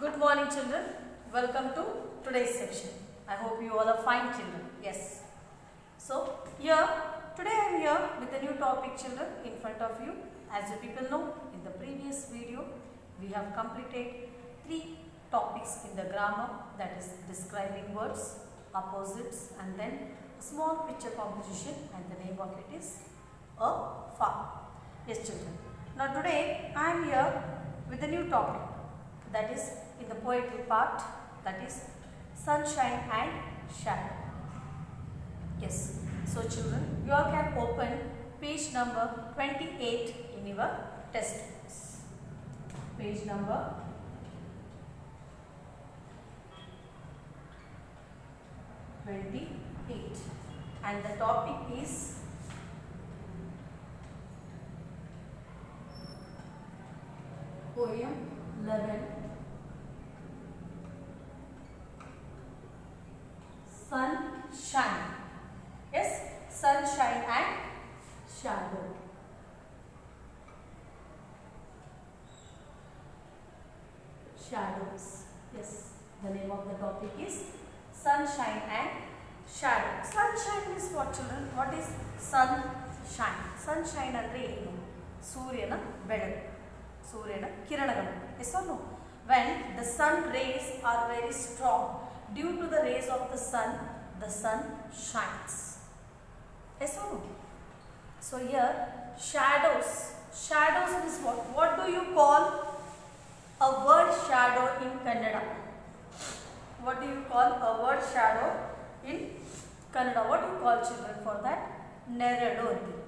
Good morning children. Welcome to today's section. I hope you all are fine children. Yes. So today I am here with a new topic children in front of you. As you people know, in the previous video we have completed 3 topics in the grammar, that is describing words, opposites and then a small picture composition, and the name of it is a farm. Yes children. Now today I am here with a new topic, that is in the poetry part, that is sunshine and shadow. Yes. So children, you all can open page number 28 in your textbooks. Page number 28, and the topic is poem 11, sunshine. Yes, sunshine and shadow. Shadows. Yes, the name of the topic is sunshine and shadow. Sunshine is what children? What is sunshine? Sunshine andre ಏನು? ಸೂರ್ಯನ ಬೆಳಕು, ಸೂರ್ಯನ ಕಿರಣಗಳು. Yes or no? When the sun rays are very strong, due to the rays of the sun shines. Yes or no? So here shadows. Shadows is what? What do you call a word shadow in Kannada? What do you call a word shadow in Kannada? What do you call children for that? ನೆರಳು ಅಂತೀವಿ.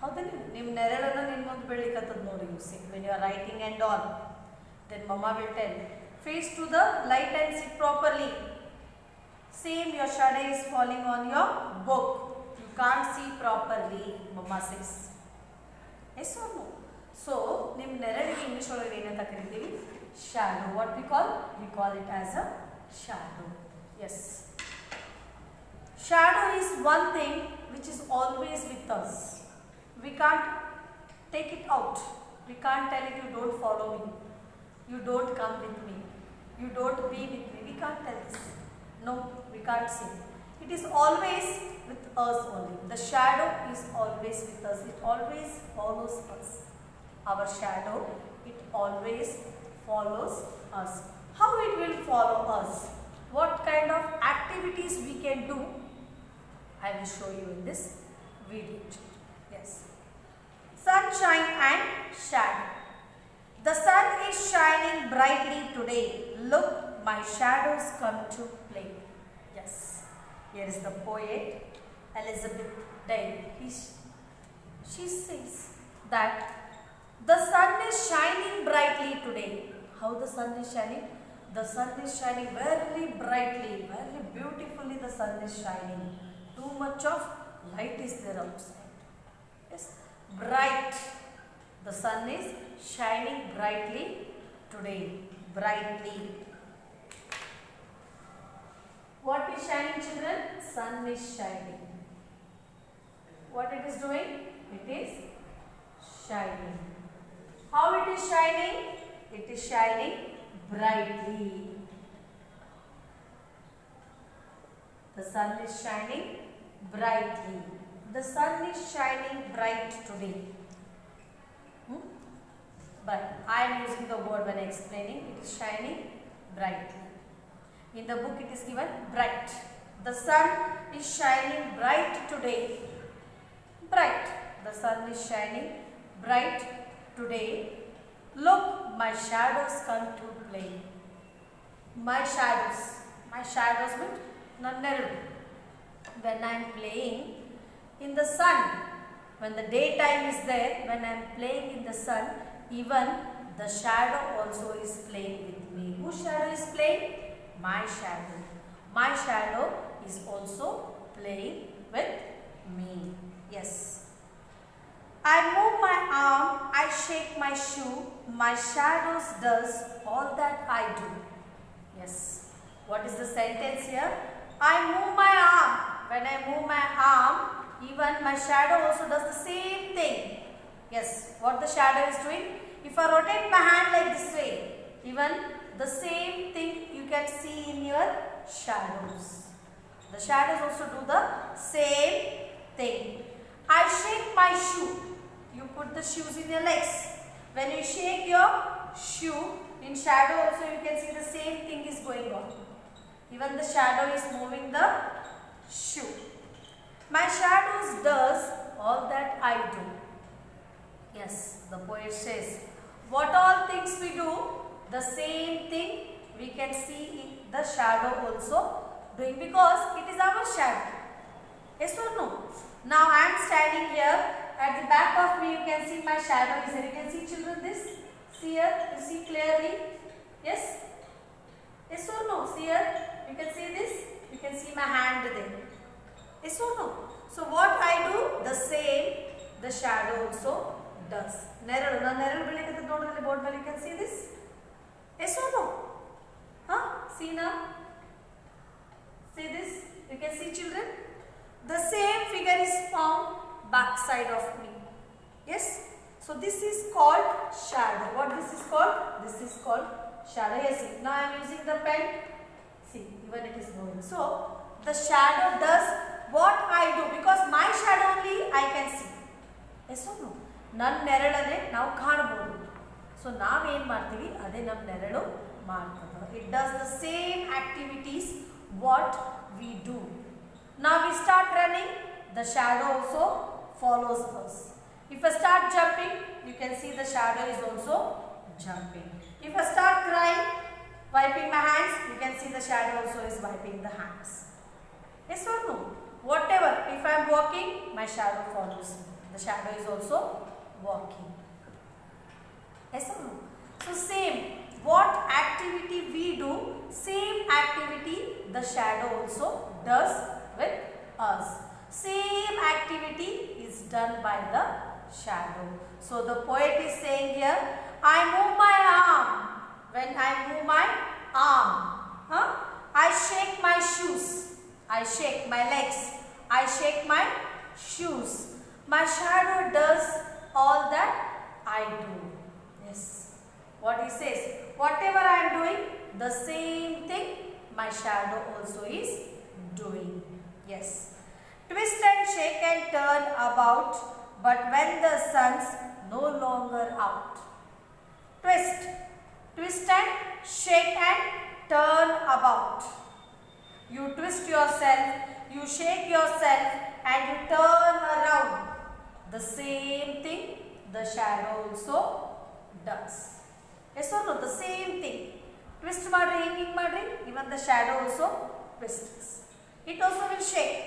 ಹೌದಲ್ಲ, ನಿಮ್ಮ ನೆರಳನ್ನು ನಿಮ್ಮೊಂದು ಬೆಳಿಕತ್ತದ ನೋಡಿ. You see when you are writing and all, then mama will tell, face to the light and sit properly. Same, your shadow is falling on your book. You can't see properly, mama says. Yes or no? So, ನಿಮ್ಮ ನೆರಳಿಗೆ English ಒಳಗೆ ಏನಂತ ಕರಿತೀವಿ? Shadow. What we call? We call it as a shadow. Yes. Shadow is one thing which is always with us. We can't take it out. We can't tell it, you don't follow me, you don't come with me, you don't be with me. We can't tell this. No, we can't say. It is always with us only. The shadow is always with us. It always follows us. Our shadow, it always follows us. How it will follow us? What kind of activities we can do? I will show you in this video. Yes. Sunshine and shadow. The sun is shining brightly today. Look, my shadows come to play. Yes. Here is the poet Elizabeth Day. She says that the sun is shining brightly today. How the sun is shining? The sun is shining very brightly, very beautifully. The sun is shining. Too much of light is there outside. Yes. Bright. The sun is shining brightly today. Brightly. What is shining children? Sun is shining. What it is doing? It is shining. How it is shining? It is shining brightly. The sun is shining brightly. The sun is shining bright today. But I am using the word when explaining. It is shining brightly. In the book it is given bright. The sun is shining bright today. Bright. The sun is shining bright today. Look, my shadows come to play. My shadows. My shadows means nanneru. When I am playing in the sun, when the daytime is there, when I am playing in the sun, even the shadow also is playing with me. Whose shadow is playing? My shadow. My shadow is also playing with me. Yes. I move my arm, I shake my shoe, my shadows does all that I do. Yes. What is the sentence here? I move my arm. When I move my arm, even my shadow also does the same thing. Yes, what the shadow is doing? If I rotate my hand like this way, even the same thing you can see in your shadows. The shadows also do the same thing. I shake my shoe. You put the shoes in your legs. When you shake your shoe, in shadow also you can see the same thing is going on. Even the shadow is moving the shoe. My shadows does all that I do. Yes, the poet says, what all things we do, the same thing we can see in the shadow also doing, because it is our shadow. Yes or no? Now I am standing here. At the back of me you can see my shadow is there. You can see, children, this. See here. You see clearly? Yes? Yes or no? See here. You can see this. You can see my hand there. Yes or no? So what I do, the same the shadow also does. Neralu. Now neralu belikathe nodadalli board mele you can see this. Yes or no? Huh? See now. See this. You can see, children. The same figure is found back side of me. Yes. So this is called shadow. What this is called? This is called shadow. Yes. See. Now I am using the pen. See, even it is going. So the shadow does what I do, because my shadow only I can see. Yes or no? Nan neralane now kaanabodu. So now ಏನು ಮಾಡ್ತೀವಿ ಅದೇ ನಮ್ಮ ನೆರಳು ಮಾಡ್ತದೆ. It does the same activities what we do. Now we start running, the shadow also follows us. If I start jumping, you can see the shadow is also jumping. If I start crying, wiping my hands, you can see the shadow also is wiping the hands. Yes or no? Whatever, if I am walking, my shadow follows me. The shadow is also walking. Yes or no? So same, what activity we do, same activity the shadow also does with us. Same activity is done by the shadow. So the poet is saying here, I move my arm. When I move my arm, I shake my shoes. I shake my legs. I shake my shoes. My shadow does all that I do. Yes. What he says, whatever I am doing, the same thing my shadow also is doing. Yes. Twist and shake and turn about, but when the sun's no longer out. Twist. Twist and shake and turn about. You twist yourself, you shake yourself and you turn around. The same thing the shadow also does. Yes or no? The same thing. Twist madri, hanging madri, even the shadow also twists. It also will shake.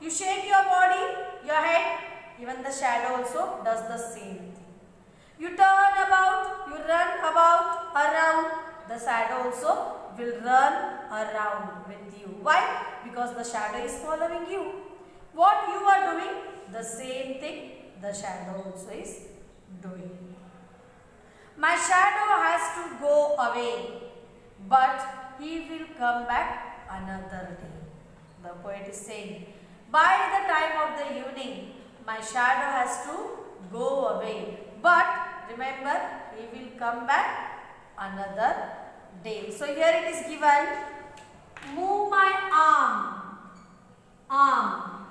You shake your body, your head, even the shadow also does the same thing. You turn about, you run about, around, the shadow also will run around with you. Why? Because the shadow is following you. What you are doing, the same thing the shadow also is doing. My shadow has to go away, but he will come back another day. The poet is saying, by the time of the evening, my shadow has to go away, but remember, he will come back another day. So here it is given, move my arm, arm,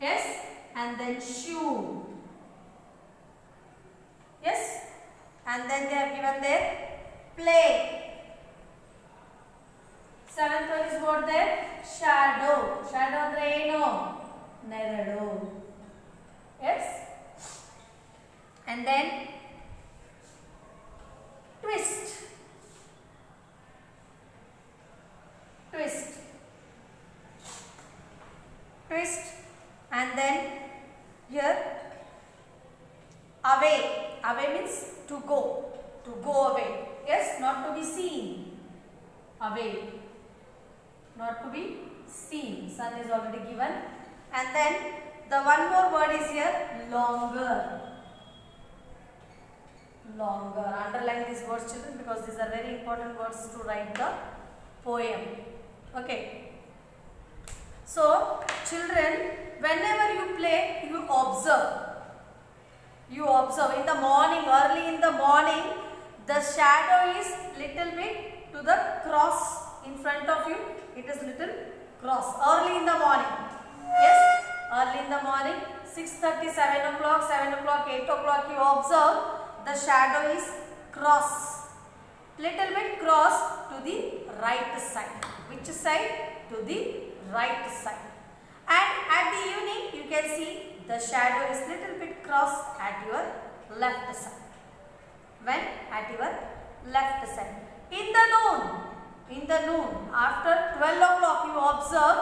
yes, and then shoe, yes, and then they have given there, play. Seventh one is what there? Shadow. Shadow andre eno? Neradu. Yes? And then twist. Twist. Twist. And then here away. Away means to go. To go away. Yes? Not to be seen. Away. Not to be seen. Sun is already given. And then the one more word is here, longer. Longer. Underline these words, children, because these are very important words to write the poem. Okay. So, children, whenever you play, you observe. You observe in the morning, early in the morning, The shadow is little bit to the cross in front of you. It is little cross. Early in the morning. Yes, early in the morning. 6:30, 7 o'clock, 7 o'clock, 8 o'clock. You observe the shadow is cross. Little bit cross to the right side. Which side? To the right side. And at the evening you can see the shadow is little bit cross at your left side. When? At your left side. In the noon, after 12 o'clock you observe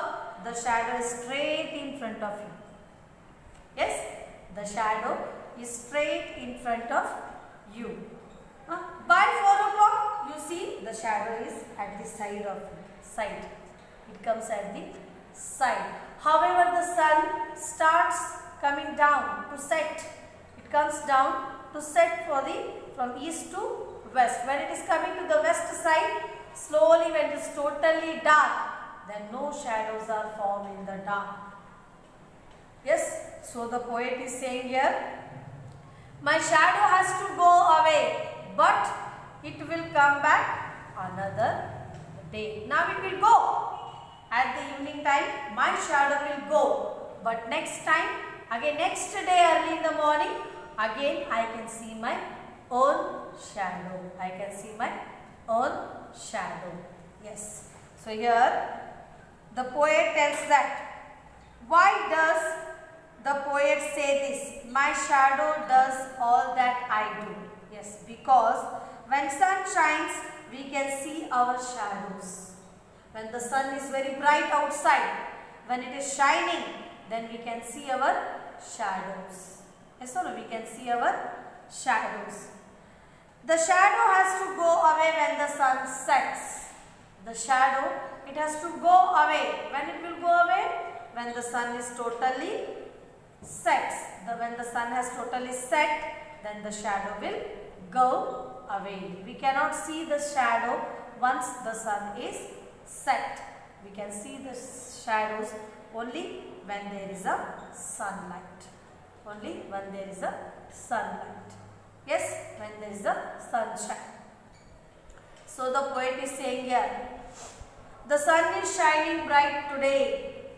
the shadow is straight in front of you. Yes, the shadow is straight in front of you. By 4 o'clock you see the shadow is at the side of you. Side. It comes at the side. However, the sun starts coming down to set. It comes down to set from east to west. When it is coming to the west side, slowly when it is totally dark, then no shadows are formed in the dark. Yes, so the poet is saying here, my shadow has to go away, but it will come back another day. Now it will go. At the evening time, my shadow will go. But next time, again next day early in the morning, again I can see my own shadow. I can see my own shadow. Yes. So here the poet tells that. Why does the poet say this? My shadow does all that I do. Yes, because when sun shines, we can see our shadows. When the sun is very bright outside, when it is shining, then we can see our shadows. Yes or no? We can see our shadows. The shadow has to go away when the sun sets. The shadow, it has to go away. When it will go away? When the sun is totally sets. When the sun has totally set, then the shadow will go away. We cannot see the shadow once the sun is set. We can see the shadows only when there is a sunlight. Only when there is a sunlight. Yes, when there is a sunshine. So the poet is saying here, the sun is shining bright today.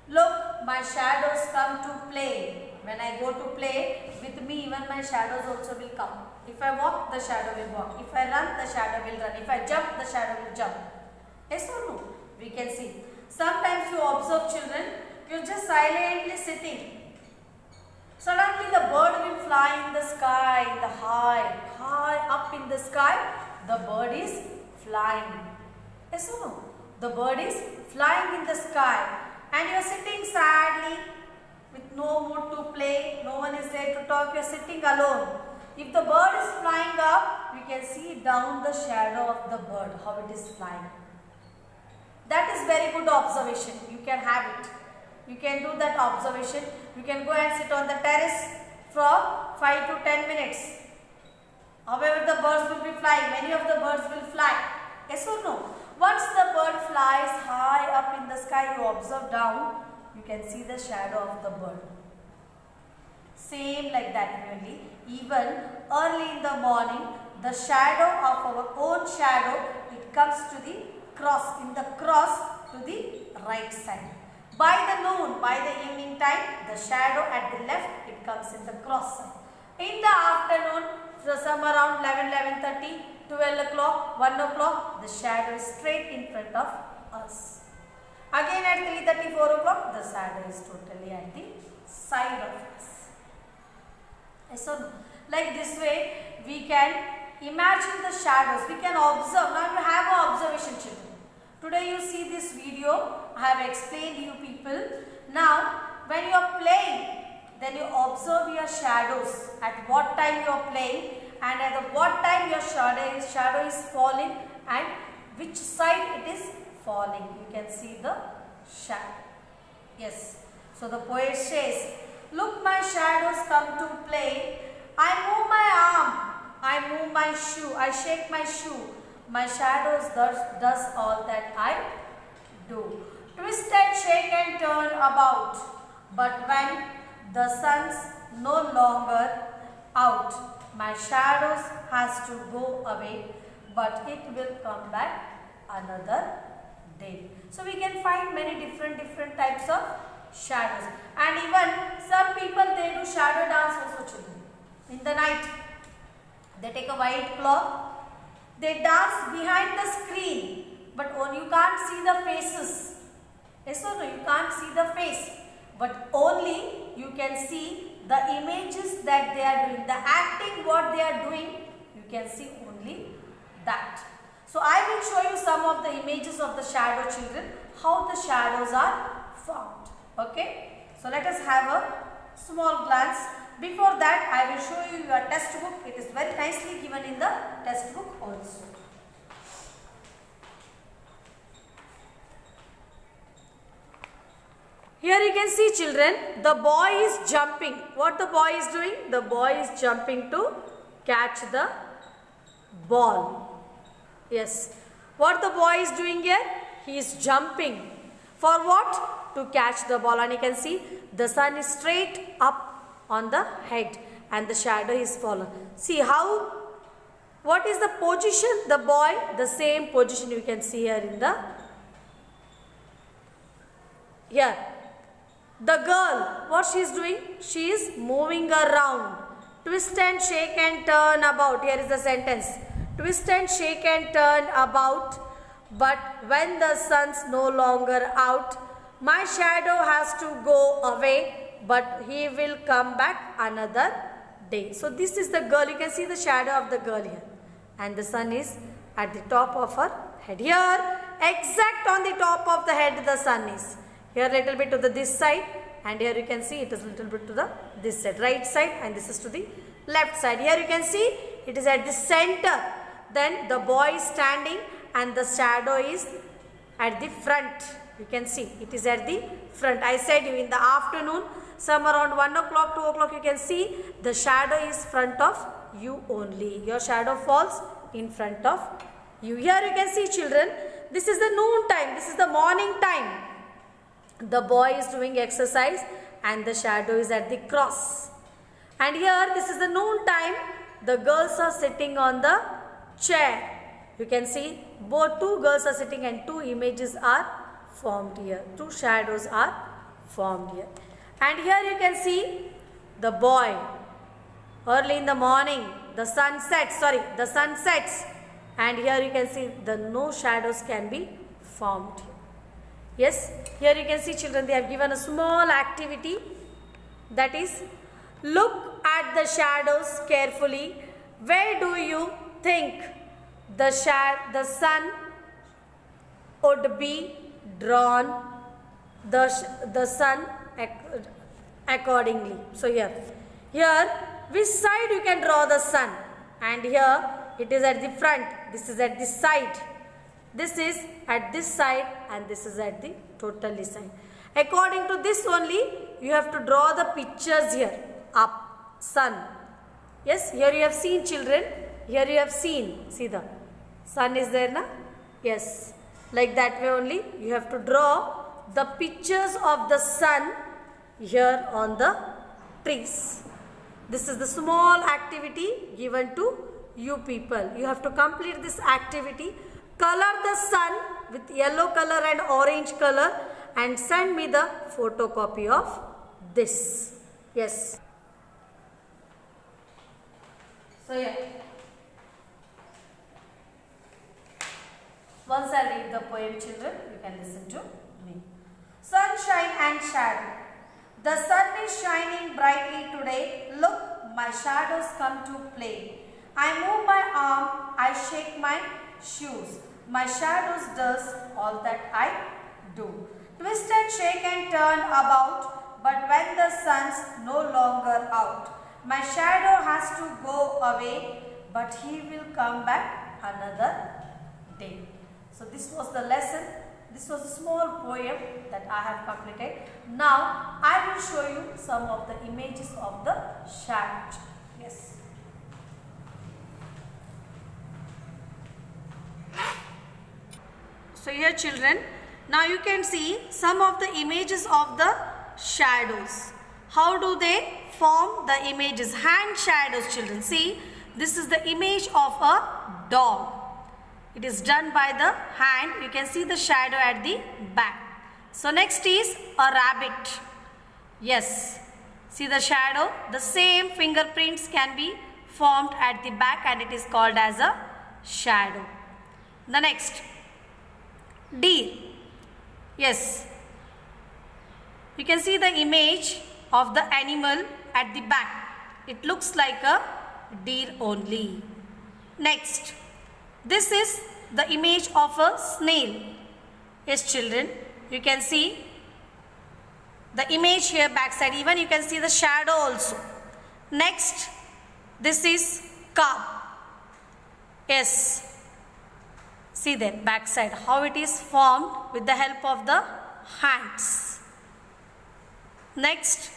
Look, my shadows come to play. When I go to play, with me even my shadows also will come. If I walk, the shadow will walk. If I run, the shadow will run. If I jump, the shadow will jump. Yes or no? We can see. Sometimes you observe children, you're just silently sitting. Suddenly the bird will fly in the sky, in the high up in the sky, the bird is flying. Yes or no? The bird is flying in the sky and you are sitting sadly with no mood to play, no one is there to talk, you are sitting alone. If the bird is flying up, we can see down the shadow of the bird, how it is flying. That is very good observation. You can have it. You can do that observation. You can go and sit on the terrace for 5 to 10 minutes. However, the birds will be flying. Many of the birds will fly. Yes or no? Once the bird flies high up in the sky, you observe down, you can see the shadow of the bird. Same like that really. Even early in the morning, the shadow of our own shadow, it comes to the cross, in the cross to the right side. By the noon, by the evening time, the shadow at the left, it comes in the cross side. In the afternoon, somewhere around 11, 11:30, 12 o'clock, 1 o'clock, the shadow is straight in front of us. Again at 3:30, 4 o'clock, the shadow is totally at the side of us. Yes or no? Like this way, we can imagine the shadows. We can observe. Now you have an observation children. Today you see this video, I have explained you people. Now when you are playing, then you observe your shadows. At what time you are playing and at what time your shadow is falling and which side it is falling. You can see the shadow. Yes. So the poet says, look, my shadows come to play. I move my arm, I move my shoe, I shake my shoe. My shadows does all that I do. Twist and shake and turn about. But when the sun's no longer out, My shadows has to go away, but it will come back another day. So we can find many different types of shadows, and even some people they do shadow dance also, children. In the night, they take a white cloth, they dance behind the screen, but you can't see the faces. Yes or no? You can't see the face, but only you can see the images that they are doing, the acting what they are doing, you can see only that. So I will show you some of the images of the shadow, children, how the shadows are formed. Okay. So let us have a small glance. Before that, I will show you your textbook. It is very nicely given in the textbook also. Here you can see, children, the boy is jumping. What the boy is doing? The boy is jumping to catch the ball. Yes. What the boy is doing here? He is jumping. For what? To catch the ball. And you can see the sun is straight up on the head and the shadow is fallen. See how, what is the position? The boy, the same position you can see here in the, here. The girl, what she is doing? She is moving around. Twist and shake and turn about. Here is the sentence. Twist and shake and turn about. But when the sun's no longer out, my shadow has to go away, but he will come back another day. So this is the girl. You can see the shadow of the girl here. And the sun is at the top of her head. Here, exact on the top of the head the sun is. Here little bit to the this side, and here you can see it is little bit to the this side, right side, and this is to the left side. Here you can see it is at the center. Then the boy is standing and the shadow is at the front. You can see it is at the front. I said you in the afternoon, some around 1 o'clock, 2 o'clock, you can see the shadow is front of you only. Your shadow falls in front of you. Here you can see, children, this is the noon time. This is the morning time. The boy is doing exercise and the shadow is at the cross. And here this is the noon time. The girls are sitting on the chair. You can see both two girls are sitting and two images are formed here. Two shadows are formed here. And here you can see the boy. Early in the morning, the sun sets. And here you can see the no shadows can be formed here. Yes, here you can see, children, they have given a small activity, that is, look at the shadows carefully. Where do you think the sun would be drawn, the sun accordingly? So here which side you can draw the sun? And here it is at the front, this is at this side. This is at this side and this is at the totally side. According to this only, you have to draw the pictures here. Up, sun. Yes, here you have seen, children. Here you have seen. See the sun is there, na? Yes. Like that way only, you have to draw the pictures of the sun here on the trees. This is the small activity given to you people. You have to complete this activity. Color the sun with yellow color and orange color and send me the photocopy of this. Yes. So yeah. Once I read the poem, children, you can listen to me. Sunshine and shadow. The sun is shining brightly today. Look, my shadows come to play. I move my arm, I shake my shoes. My shadows does all that I do. Twist and shake and turn about, but when the sun's no longer out, my shadow has to go away, but he will come back another day. So this was the lesson. This was a small poem that I have completed. Now I will show you some of the images of the shadow. Yes. So here, children, now you can see some of the images of the shadows. How do they form the images? Hand shadows, children. See, This is the image of a dog. It is done by the hand. You can see the shadow at the back. So next is a rabbit. Yes, see the shadow? The same fingerprints can be formed at the back and it is called as a shadow. The next, deer. Yes, you can see the image of the animal at the back. It looks like a deer only. Next, this is the image of a snail. Yes, children, you can see the image here backside. Even you can see the shadow also. Next, this is cow. Yes, see there backside how it is formed with the help of the hands. Next,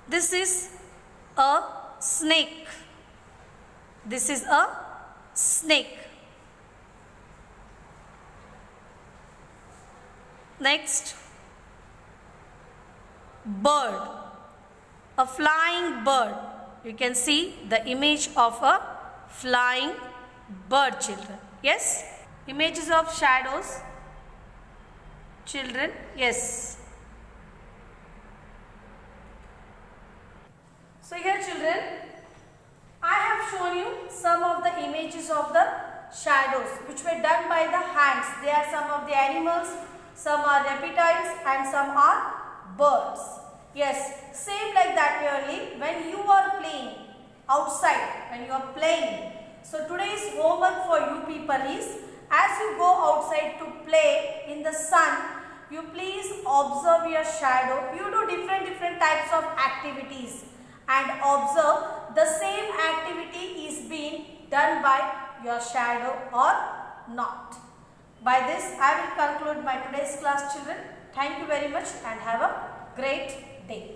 this is a snake. This is a snake. Next, bird, a flying bird. You can see the image of a flying bird, children. Yes, images of shadows, children. Yes. So here, children, I have shown you some of the images of the shadows which were done by the hands. They are some of the animals, some are reptiles and some are birds. Yes, same like that only when you are playing outside, when you are playing. So today's homework for you people is, as you go outside to play in the sun, you please observe your shadow. You do different types of activities and observe the same activity is being done by your shadow or not. By this, I will conclude my today's class, children. Thank you very much and have a great day.